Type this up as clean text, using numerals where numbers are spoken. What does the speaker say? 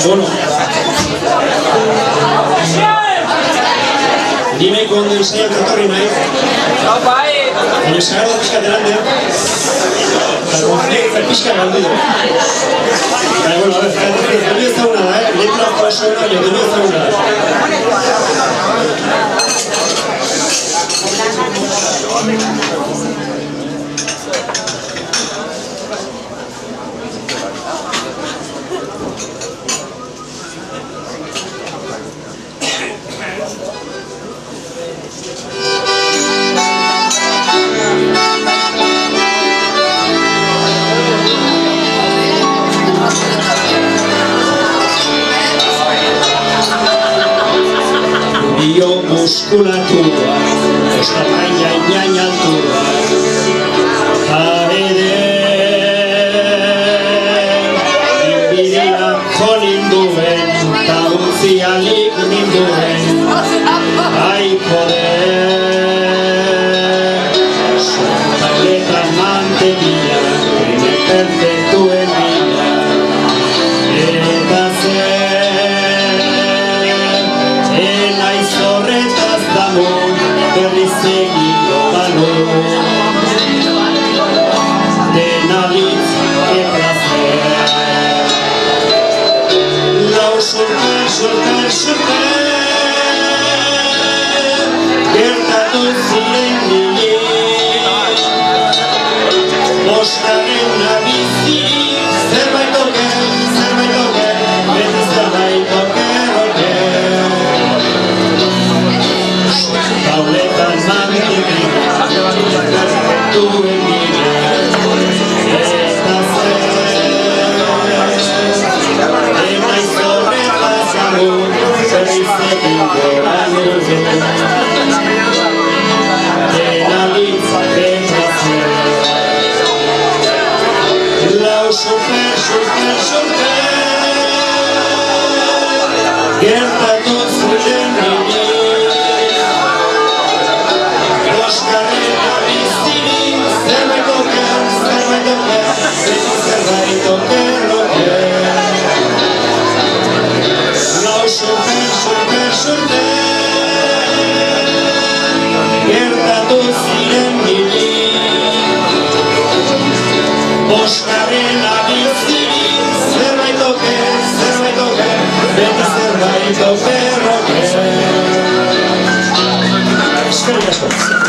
Bueno. Dime cuando ensayas Catorri naiz. Baina sagardo pixka delante. Eta konflikta pixka galdido. Baina, bueno, a ver, joni ezaguna da, letra oso era, baina joni ezaguna da. Bio muskulatua, eskataina inainatua, inbidia jo ninduen, ta utzialik ninduen, ai poder, sonta letra mantenila, krimen perfektuen bila, eta berriz egingo balo dena litz eplazer lau soltar gertatu ziren nire bostaren nabizi zerbait oker beti zerbait oker Pauletan mantenik, duen bide, eta zer, emaiz horretaz agur, berriz egingo balo, dena litz eplazer, lau super, gertatu ziren nire, gertatu ziren niri bosgarren abizirik zerbait oker beti zerbait oker eskerrik asko